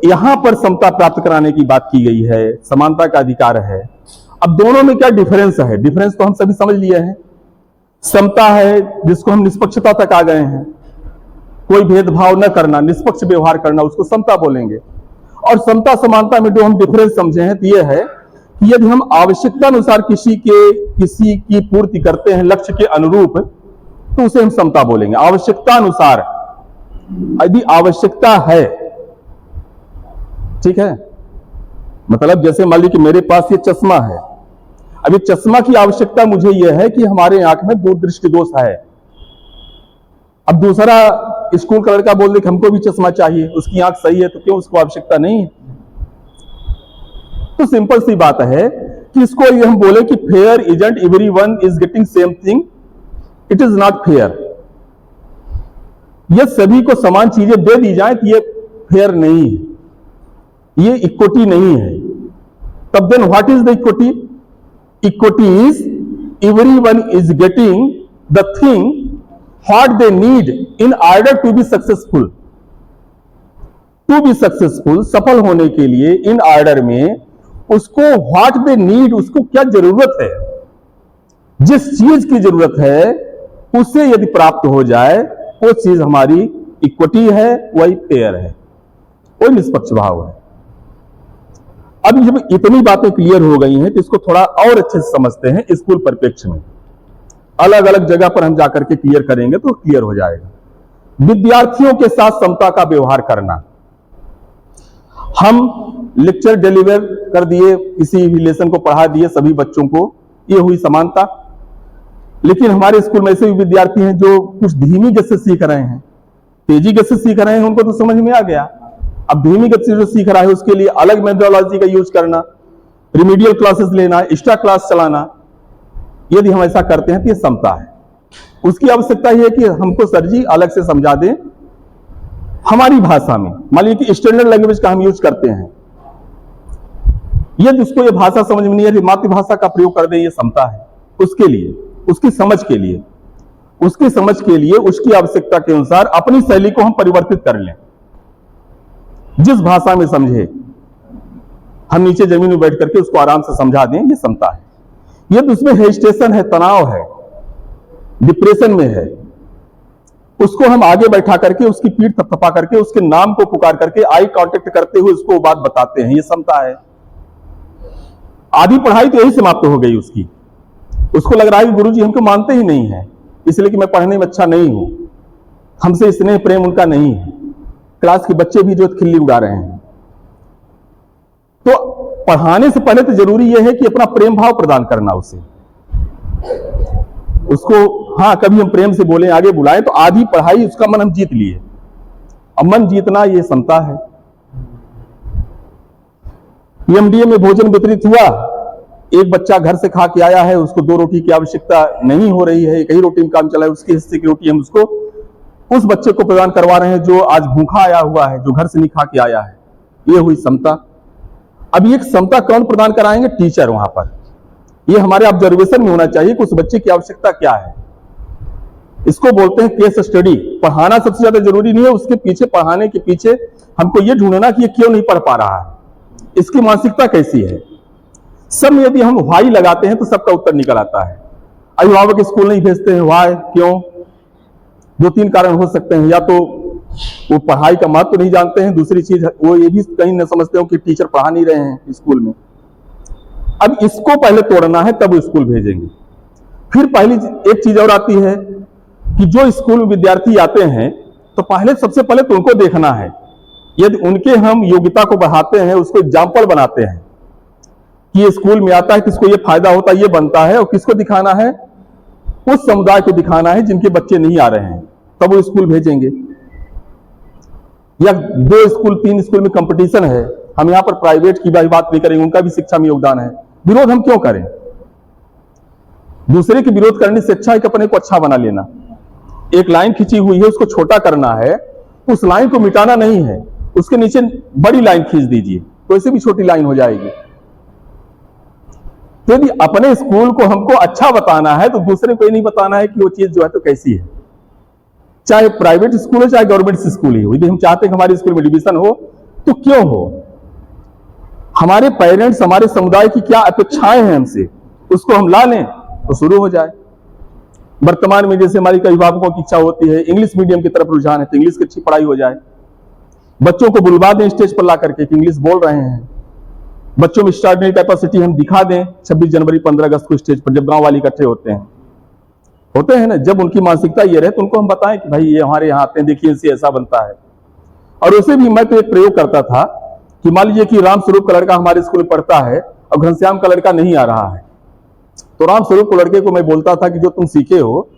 यहां पर समता प्राप्त कराने की बात की गई है, समानता का अधिकार है। अब दोनों में क्या डिफरेंस है? डिफरेंस तो हम सभी समझ लिए हैं। समता है जिसको हम निष्पक्षता तक आ गए हैं, कोई भेदभाव न करना, निष्पक्ष व्यवहार करना, उसको समता बोलेंगे। और समता समानता में जो हम डिफरेंस समझे हैं तो यह है कि यदि हम आवश्यकता अनुसार किसी की पूर्ति करते हैं लक्ष्य के अनुरूप, तो उसे हम समता बोलेंगे। आवश्यकता अनुसार, यदि आवश्यकता है, ठीक है, मतलब जैसे मान लीजिए कि मेरे पास ये चश्मा है, अभी चश्मा की आवश्यकता मुझे यह है कि हमारे आंख में दूरदृष्टि दोष है। अब दूसरा स्कूल का लड़का बोल दे कि हमको भी चश्मा चाहिए, उसकी आंख सही है, तो क्यों उसको आवश्यकता नहीं है? तो सिंपल सी बात है कि इसको ये हम बोले कि fair isn't everyone is getting same thing, it is not fair. ये सभी को समान चीजें दे दी जाए तो ये फेयर नहीं है, ये इक्विटी नहीं है। तब then what is the equity? Equity is everyone is getting the thing what they need in order to be successful. To be successful, सफल होने के लिए, इन ऑर्डर में उसको व्हाट दे नीड, उसको क्या जरूरत है, जिस चीज की जरूरत है उससे यदि प्राप्त हो जाए, वो चीज हमारी इक्विटी है, वही फेयर है, वही निष्पक्ष भाव है। अब जब इतनी बातें क्लियर हो गई हैं तो इसको थोड़ा और अच्छे से समझते हैं स्कूल परिप्रेक्ष्य में। अलग अलग जगह पर हम जाकर के क्लियर करेंगे तो क्लियर हो जाएगा। विद्यार्थियों के साथ समता का व्यवहार करना। हम लेक्चर डिलीवर कर दिए, किसी भी लेसन को पढ़ा दिए सभी बच्चों को, ये हुई समानता। लेकिन हमारे स्कूल में ऐसे भी विद्यार्थी हैं जो कुछ धीमी गति से सीख रहे हैं, तेजी गति से सीख रहे हैं, उनको तो समझ में आ गया। अब धीमी गति से जो सीख रहा है उसके लिए अलग मेथोडोलॉजी का यूज करना, रिमीडियल क्लासेस लेना, एक्स्ट्रा क्लास चलाना, यदि हम ऐसा करते हैं तो ये समता है। उसकी आवश्यकता यह है कि हमको सर जी अलग से समझा दें हमारी भाषा में। मान लीजिए कि स्टैंडर्ड लैंग्वेज का हम यूज करते हैं, यदि उसको ये भाषा समझ में नहीं है, मातृभाषा का प्रयोग कर दें, ये समता है। उसके लिए, उसकी समझ के लिए, उसकी समझ के लिए, उसकी आवश्यकता के अनुसार अपनी शैली को हम परिवर्तित कर लें, जिस भाषा में समझे हम नीचे जमीन में बैठ करके उसको आराम से समझा दें, ये समता है। ये तो उसमें हेजिटेशन है, तनाव है, डिप्रेशन में है, उसको हम आगे बैठा करके उसकी पीठ थपथपा करके उसके नाम को पुकार करके आई कांटेक्ट करते हुए उसको बात बताते हैं, ये समता है। आधी पढ़ाई तो यही समाप्त हो गई उसकी। उसको लग रहा है कि गुरुजी हमको मानते ही नहीं है, इसलिए कि मैं पढ़ने में अच्छा नहीं हूं, हमसे स्नेह प्रेम उनका नहीं है। क्लास के बच्चे भी जो खिल्ली उड़ा रहे हैं। तो पढ़ाने से पहले तो जरूरी यह है कि अपना प्रेम भाव प्रदान करना उसे, उसको हाँ कभी हम प्रेम से बोले, आगे बुलाएं, तो आधी पढ़ाई उसका मन हम जीत लिए। अब मन जीतना ये समता है। पीएमडीए में भोजन वितरित हुआ, एक बच्चा घर से खा के आया है, उसको 2 रोटी की आवश्यकता नहीं हो रही है, एक ही रोटी में काम चला है, उसके हिस्से की रोटी हम उसको उस बच्चे को प्रदान करवा रहे हैं जो आज भूखा आया हुआ है, जो घर से नहीं खा के आया है। ये हुई समता। अब ये समता कौन प्रदान कराएंगे? टीचर। वहां पर ये हमारे ऑब्जर्वेशन में होना चाहिए कि उस बच्चे की आवश्यकता क्या है। इसको बोलते हैं केस स्टडी। पढ़ाना सबसे ज्यादा जरूरी नहीं है, उसके पीछे, पढ़ाने के पीछे हमको ये ढूंढना कि ये क्यों नहीं पढ़ पा रहा है, इसकी मानसिकता कैसी है। सब में यदि हम व्हाई लगाते हैं तो सबका उत्तर निकल आता है। अभिभावक स्कूल नहीं भेजते हैं, व्हाई, क्यों? 2-3 कारण हो सकते हैं। या तो वो पढ़ाई का महत्व नहीं जानते हैं, दूसरी चीज वो ये भी कहीं न समझते हो कि टीचर पढ़ा नहीं रहे हैं स्कूल में। अब इसको पहले तोड़ना है, तब स्कूल भेजेंगे। फिर पहली एक चीज और आती है कि जो स्कूल में विद्यार्थी आते हैं तो पहले, सबसे पहले तो उनको देखना है। यदि उनके हम योग्यता को बढ़ाते हैं, उसको एग्जाम्पल बनाते हैं कि ये स्कूल में आता है, किसको ये फायदा होता है, ये बनता है, और किसको दिखाना है? उस समुदाय को दिखाना है जिनके बच्चे नहीं आ रहे हैं, तब वो स्कूल भेजेंगे। या 2 स्कूल 3 स्कूल में कंपटीशन है, हम यहां पर प्राइवेट की बात नहीं करेंगे, उनका भी शिक्षा में योगदान है, विरोध हम क्यों करें? दूसरे के विरोध करने से अच्छा है कि अपने को अच्छा बना लेना। एक लाइन खींची हुई है, उसको छोटा करना है, उस लाइन को मिटाना नहीं है, उसके नीचे बड़ी लाइन खींच दीजिए, तो ऐसे भी छोटी लाइन हो जाएगी। तो यदि अपने स्कूल को हमको अच्छा बताना है तो दूसरे को ये नहीं बताना है कि वो चीज जो है तो कैसी है। चाहे प्राइवेट स्कूल हो चाहे गवर्नमेंट स्कूल ही हो, यदि हम चाहते हैं कि हमारे स्कूल में डिवीजन हो, तो क्यों हो? हमारे पेरेंट्स, हमारे समुदाय की क्या अपेक्षाएं हैं हमसे, उसको हम ला लें तो शुरू हो जाए। वर्तमान में जैसे हमारी कई अभिभावकों की इच्छा होती है इंग्लिश मीडियम की तरफ रुझान है, तो इंग्लिश की अच्छी पढ़ाई हो जाए। बच्चों को बुलवा दें स्टेज पर ला करके कि इंग्लिश बोल रहे हैं। बच्चों में एक्स्ट्राऑर्डिनरी कैपेसिटी हम दिखा दें 26 जनवरी 15 अगस्त को स्टेज पर, जब गांव वाले इकट्ठे होते हैं ना, जब उनकी मानसिकता ये रहे तो उनको हम बताएं कि भाई ये हमारे यहाँ आते हैं, देखिए इनसे ऐसा बनता है। और उसे भी मैं तो एक प्रयोग करता था कि मान लीजिए कि रामस्वरूप का लड़का हमारे स्कूल में पढ़ता है और घनश्याम का लड़का नहीं आ रहा है, तो रामस्वरूप को लड़के को मैं बोलता था कि जो तुम सीखे हो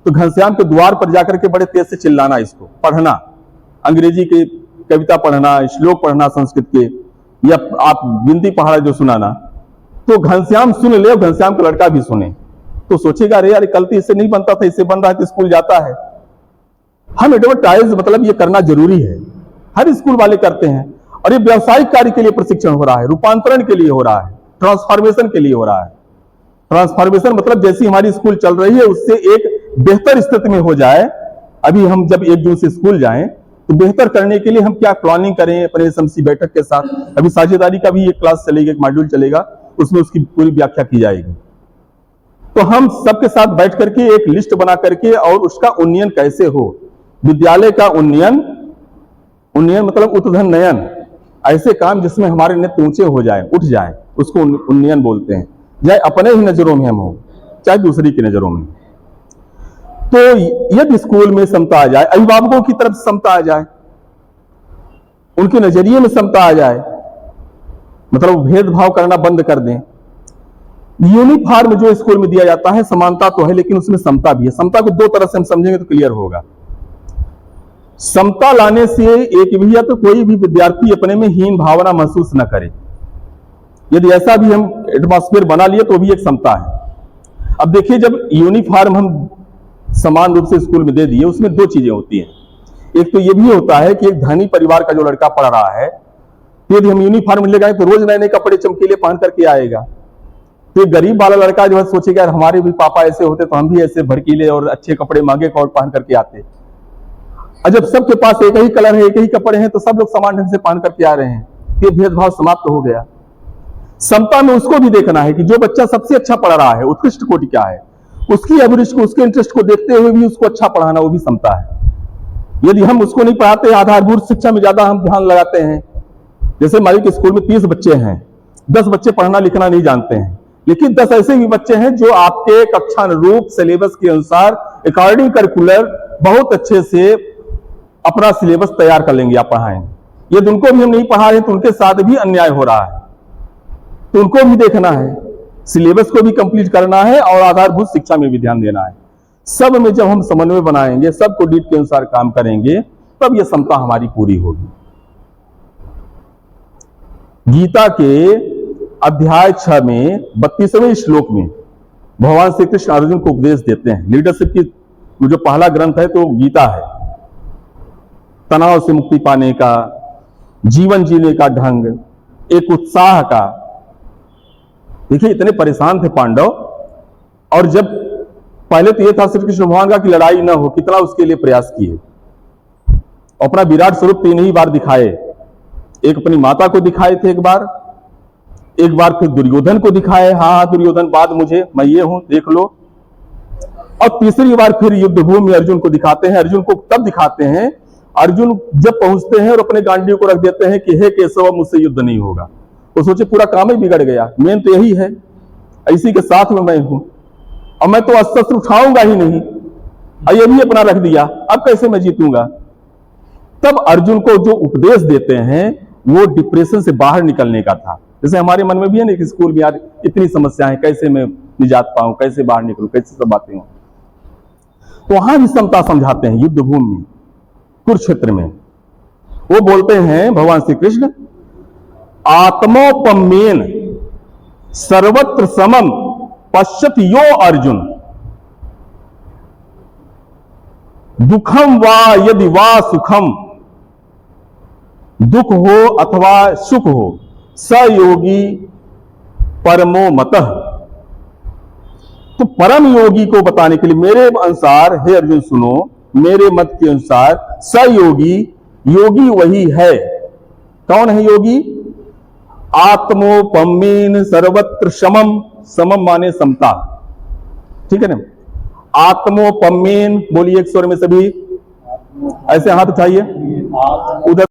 तो घनश्याम के द्वार पर जाकर के बड़े तेज से चिल्लाना, इसको पढ़ना, अंग्रेजी की कविता पढ़ना, श्लोक पढ़ना संस्कृत के, या आप गिनती पहाड़ा जो सुनाना, तो घनश्याम सुन ले, घनश्याम का लड़का भी सुने, तो सोचेगा अरे यार कल तो इससे नहीं बनता था, इससे बन रहा है तो स्कूल जाता है। हम एडवर्टाइज मतलब ये करना जरूरी है, हर स्कूल वाले करते हैं। और ये व्यवसायिक कार्य के लिए प्रशिक्षण हो रहा है, रूपांतरण के लिए हो रहा है, ट्रांसफॉर्मेशन के लिए हो रहा है। ट्रांसफॉर्मेशन मतलब जैसी हमारी स्कूल चल रही है उससे एक बेहतर स्थिति में हो जाए। अभी हम जब 1 जून से स्कूल जाएं तो बेहतर करने के लिए हम क्या प्लानिंग करें अपने एसएमसी बैठक के साथ। अभी साझेदारी का भी एक क्लास चलेगी, एक मॉड्यूल चलेगा, उसमें उसकी पूरी व्याख्या की जाएगी। तो हम सबके साथ बैठ करके एक लिस्ट बना करके और उसका उन्नयन कैसे हो, विद्यालय का उन्नयन मतलब उत्थान नयन, ऐसे काम जिसमें हमारे नेत्र ऊंचे हो जाए, उठ जाए, उसको उन्नयन बोलते हैं। चाहे अपने ही नजरों में हम हो, चाहे दूसरी की नजरों में। तो यदि स्कूल में समता आ जाए, अभिभावकों की तरफ समता आ जाए, उनके नजरिए में समता आ जाए, मतलब भेदभाव करना बंद कर दें। यूनिफॉर्म जो स्कूल में दिया जाता है समानता तो है, लेकिन उसमें समता भी है। समता को 2 तरह से हम समझेंगे तो क्लियर होगा। समता लाने से एक भी, या तो कोई भी विद्यार्थी अपने में हीन भावना महसूस न करे, यदि ऐसा भी हम एटमॉस्फेयर बना लिए तो भी एक समता है। अब देखिए, जब यूनिफॉर्म हम समान रूप से स्कूल में दे दिए, उसमें 2 चीजें होती हैं। एक तो ये भी होता है कि एक धनी परिवार का जो लड़का पढ़ रहा है, तो यदि हम यूनिफॉर्म ले गए तो रोज नए नए कपड़े चमकीले पहन करके आएगा। तो एक गरीब वाला लड़का जो है सोचेगा हमारे भी पापा ऐसे होते तो हम भी ऐसे भड़कीले और अच्छे कपड़े, महंगे कोट पहन करके आते। और जब सबके पास एक ही कलर है, एक ही कपड़े हैं, तो सब लोग समान ढंग से पहन करके आ रहे हैं, ये भेदभाव समाप्त हो गया। समता में उसको भी देखना है कि जो बच्चा सबसे अच्छा पढ़ रहा है, उत्कृष्ट कोटि क्या है, उसकी अभिरुचि को, उसके इंटरेस्ट को देखते हुए भी उसको अच्छा पढ़ाना, वो भी समता है। यदि हम उसको नहीं पढ़ाते, आधारभूत शिक्षा में ज्यादा हम ध्यान लगाते हैं, जैसे हमारे स्कूल में 30 बच्चे हैं, 10 बच्चे पढ़ना लिखना नहीं जानते हैं, लेकिन 10 ऐसे भी बच्चे हैं जो आपके कक्षा अनुरूप सिलेबस के अनुसार अकॉर्डिंग करिकुलर बहुत अच्छे से अपना सिलेबस तैयार कर लेंगे, आप पढ़ाएंगे। यदि उनको भी हम नहीं पढ़ा रहे तो उनके साथ भी अन्याय हो रहा है, तो उनको भी देखना है, सिलेबस को भी कंप्लीट करना है और आधारभूत शिक्षा में भी ध्यान देना है। सब में जब हम समन्वय बनाएंगे, सबको नीड के अनुसार काम करेंगे, तब यह समता हमारी पूरी होगी। गीता के अध्याय 6 में 32वें श्लोक में भगवान श्री कृष्ण अर्जुन को उपदेश देते हैं। लीडरशिप की जो पहला ग्रंथ है तो गीता है, तनाव से मुक्ति पाने का, जीवन जीने का ढंग, एक उत्साह का। देखिए, इतने परेशान थे पांडव, और जब पहले तो यह था श्री कृष्ण भगवान का कि लड़ाई ना हो, कितना उसके लिए प्रयास किए। अपना विराट स्वरूप 3 ही बार दिखाए, एक अपनी माता को दिखाए थे, एक बार फिर दुर्योधन को दिखाए, हाँ दुर्योधन बाद मुझे, मैं ये हूं देख लो, और तीसरी बार फिर युद्ध भूमि में अर्जुन को दिखाते हैं। अर्जुन को तब दिखाते हैं, अर्जुन जब पहुंचते हैं और अपने गांडियों को रख देते हैं कि हे केशव मुझसे युद्ध नहीं होगा, तो सोचे पूरा काम ही बिगड़ गया, मेन तो यही है, इसी के साथ में मैं हूं और मैं तो अस्त्र उठाऊंगा ही नहीं, और ये भी अपना रख दिया, अब कैसे मैं जीतूंगा। तब अर्जुन को जो उपदेश देते हैं वो डिप्रेशन से बाहर निकलने का था। जैसे हमारे मन में भी है ना कि स्कूल में यार इतनी समस्याएं, कैसे मैं निजात पाऊं, कैसे बाहर निकलूं, कैसे सब बातें हों, तो वहां भी समता समझाते हैं। युद्ध भूमि में कुरुक्षेत्र में वो बोलते हैं भगवान श्री कृष्ण, आत्मोपमेन सर्वत्र समम पश्यत यो अर्जुन, दुखम वा यदि वा सुखम, दुख हो अथवा सुख हो, स योगी परमो मतः। तो परम योगी को बताने के लिए मेरे अनुसार, हे अर्जुन सुनो, मेरे मत के अनुसार स योगी, योगी वही है कौन है योगी? आत्मोपमेन सर्वत्र समम, समम माने समता, ठीक है ना। आत्मोपमेन बोलिए एक स्वर में सभी, ऐसे हाथ उठाइए उधर।